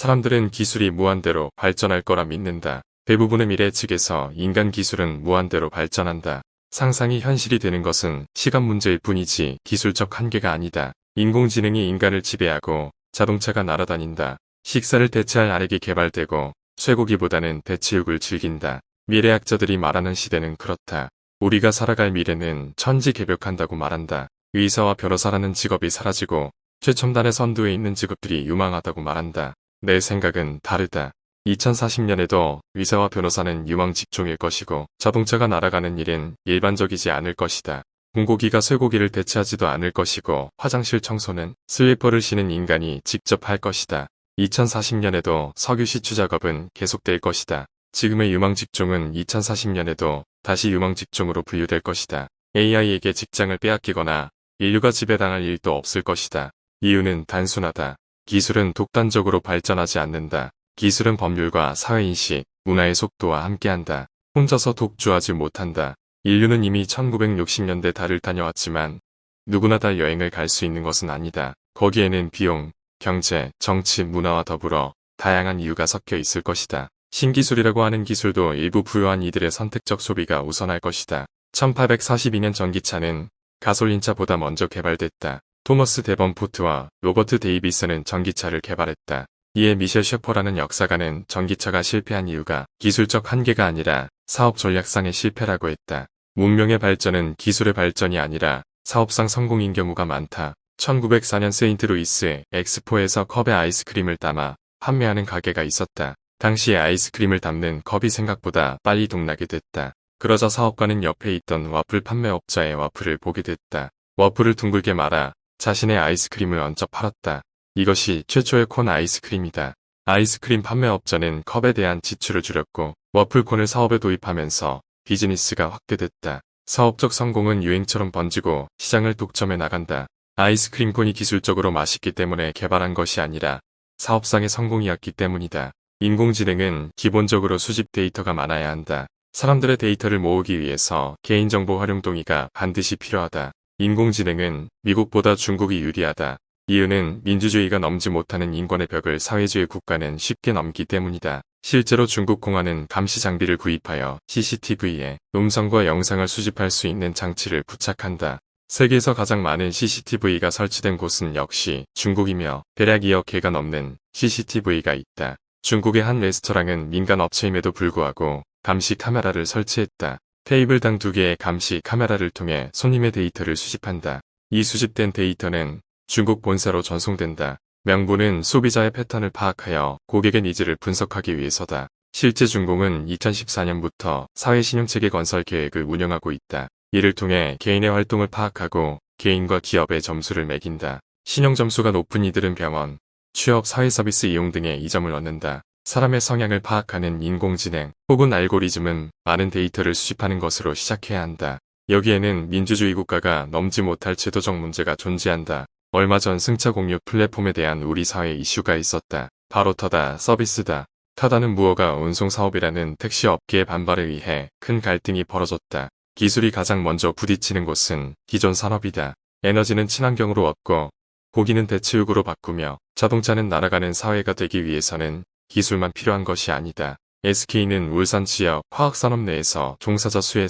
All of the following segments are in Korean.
사람들은 기술이 무한대로 발전할 거라 믿는다. 대부분의 미래 측에서 인간 기술은 무한대로 발전한다. 상상이 현실이 되는 것은 시간 문제일 뿐이지 기술적 한계가 아니다. 인공지능이 인간을 지배하고 자동차가 날아다닌다. 식사를 대체할 아렉이 개발되고 쇠고기보다는 대체육을 즐긴다. 미래학자들이 말하는 시대는 그렇다. 우리가 살아갈 미래는 천지개벽한다고 말한다. 의사와 변호사라는 직업이 사라지고 최첨단의 선두에 있는 직업들이 유망하다고 말한다. 내 생각은 다르다. 2040년에도 의사와 변호사는 유망 직종일 것이고 자동차가 날아가는 일은 일반적이지 않을 것이다. 공고기가 쇠고기를 대체하지도 않을 것이고 화장실 청소는 슬리퍼를 신은 인간이 직접 할 것이다. 2040년에도 석유 시추 작업은 계속될 것이다. 지금의 유망 직종은 2040년에도 다시 유망 직종으로 분류될 것이다. AI에게 직장을 빼앗기거나 인류가 지배당할 일도 없을 것이다. 이유는 단순하다. 기술은 독단적으로 발전하지 않는다. 기술은 법률과 사회인식, 문화의 속도와 함께한다. 혼자서 독주하지 못한다. 인류는 이미 1960년대 달을 다녀왔지만 누구나 달 여행을 갈 수 있는 것은 아니다. 거기에는 비용, 경제, 정치, 문화와 더불어 다양한 이유가 섞여 있을 것이다. 신기술이라고 하는 기술도 일부 부유한 이들의 선택적 소비가 우선할 것이다. 1842년 전기차는 가솔린차보다 먼저 개발됐다. 토머스 데번포트와 로버트 데이비스는 전기차를 개발했다. 이에 미셸 셰퍼라는 역사가는 전기차가 실패한 이유가 기술적 한계가 아니라 사업 전략상의 실패라고 했다. 문명의 발전은 기술의 발전이 아니라 사업상 성공인 경우가 많다. 1904년 세인트루이스 엑스포에서 컵에 아이스크림을 담아 판매하는 가게가 있었다. 당시에 아이스크림을 담는 컵이 생각보다 빨리 동나게 됐다. 그러자 사업가는 옆에 있던 와플 판매업자의 와플을 보게 됐다. 와플을 둥글게 말아 자신의 아이스크림을 얹어 팔았다. 이것이 최초의 콘 아이스크림이다. 아이스크림 판매업자는 컵에 대한 지출을 줄였고 와플콘을 사업에 도입하면서 비즈니스가 확대됐다. 사업적 성공은 유행처럼 번지고 시장을 독점해 나간다. 아이스크림 콘이 기술적으로 맛있기 때문에 개발한 것이 아니라 사업상의 성공이었기 때문이다. 인공지능은 기본적으로 수집 데이터가 많아야 한다. 사람들의 데이터를 모으기 위해서 개인정보 활용 동의가 반드시 필요하다. 인공지능은 미국보다 중국이 유리하다. 이유는 민주주의가 넘지 못하는 인권의 벽을 사회주의 국가는 쉽게 넘기 때문이다. 실제로 중국 공안은 감시 장비를 구입하여 CCTV에 음성과 영상을 수집할 수 있는 장치를 부착한다. 세계에서 가장 많은 CCTV가 설치된 곳은 역시 중국이며 대략 2억 개가 넘는 CCTV가 있다. 중국의 한 레스토랑은 민간 업체임에도 불구하고 감시 카메라를 설치했다. 테이블당 2개의 감시 카메라를 통해 손님의 데이터를 수집한다. 이 수집된 데이터는 중국 본사로 전송된다. 명분은 소비자의 패턴을 파악하여 고객의 니즈를 분석하기 위해서다. 실제 중공은 2014년부터 사회신용체계 건설 계획을 운영하고 있다. 이를 통해 개인의 활동을 파악하고 개인과 기업의 점수를 매긴다. 신용점수가 높은 이들은 병원, 취업, 사회서비스 이용 등에 이점을 얻는다. 사람의 성향을 파악하는 인공지능 혹은 알고리즘은 많은 데이터를 수집하는 것으로 시작해야 한다. 여기에는 민주주의 국가가 넘지 못할 제도적 문제가 존재한다. 얼마 전 승차 공유 플랫폼에 대한 우리 사회 이슈가 있었다. 바로 터다 서비스다. 타다는 무허가 운송 사업이라는 택시 업계의 반발에 의해 큰 갈등이 벌어졌다. 기술이 가장 먼저 부딪히는 곳은 기존 산업이다. 에너지는 친환경으로 얻고 고기는 대체육으로 바꾸며 자동차는 날아가는 사회가 되기 위해서는 기술만 필요한 것이 아니다. SK는 울산 지역 화학산업 내에서 종사자 수의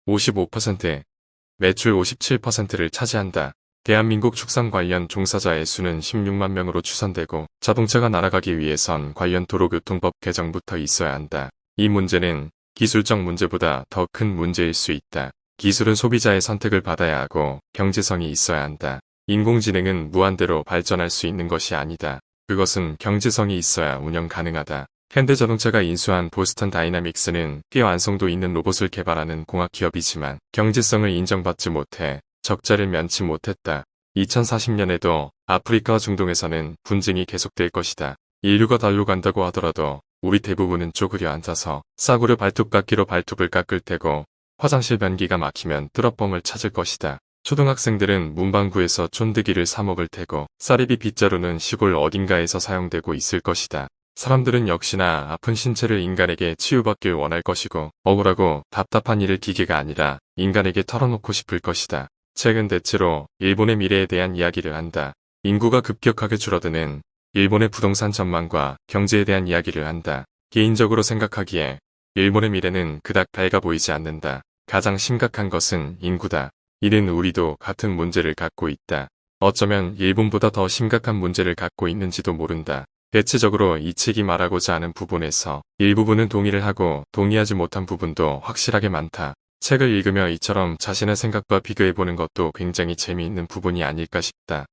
55%, 매출 57%를 차지한다. 대한민국 축산 관련 종사자의 수는 16만 명으로 추산되고 자동차가 날아가기 위해선 관련 도로교통법 개정부터 있어야 한다. 이 문제는 기술적 문제보다 더 큰 문제일 수 있다. 기술은 소비자의 선택을 받아야 하고 경제성이 있어야 한다. 인공지능은 무한대로 발전할 수 있는 것이 아니다. 그것은 경제성이 있어야 운영 가능하다. 현대자동차가 인수한 보스턴 다이나믹스는 꽤 완성도 있는 로봇을 개발하는 공학기업이지만 경제성을 인정받지 못해 적자를 면치 못했다. 2040년에도 아프리카와 중동에서는 분쟁이 계속될 것이다. 인류가 달로 간다고 하더라도 우리 대부분은 쪼그려 앉아서 싸구려 발톱깎이로 발톱을 깎을 테고 화장실 변기가 막히면 뚫어뻥을 찾을 것이다. 초등학생들은 문방구에서 쫀득이를 사 먹을 테고 쌀입이 빗자루는 시골 어딘가에서 사용되고 있을 것이다. 사람들은 역시나 아픈 신체를 인간에게 치유받길 원할 것이고 억울하고 답답한 일을 기계가 아니라 인간에게 털어놓고 싶을 것이다. 책은 대체로 일본의 미래에 대한 이야기를 한다. 인구가 급격하게 줄어드는 일본의 부동산 전망과 경제에 대한 이야기를 한다. 개인적으로 생각하기에 일본의 미래는 그닥 밝아 보이지 않는다. 가장 심각한 것은 인구다. 이는 우리도 같은 문제를 갖고 있다. 어쩌면 일본보다 더 심각한 문제를 갖고 있는지도 모른다. 대체적으로 이 책이 말하고자 하는 부분에서 일부분은 동의를 하고 동의하지 못한 부분도 확실하게 많다. 책을 읽으며 이처럼 자신의 생각과 비교해보는 것도 굉장히 재미있는 부분이 아닐까 싶다.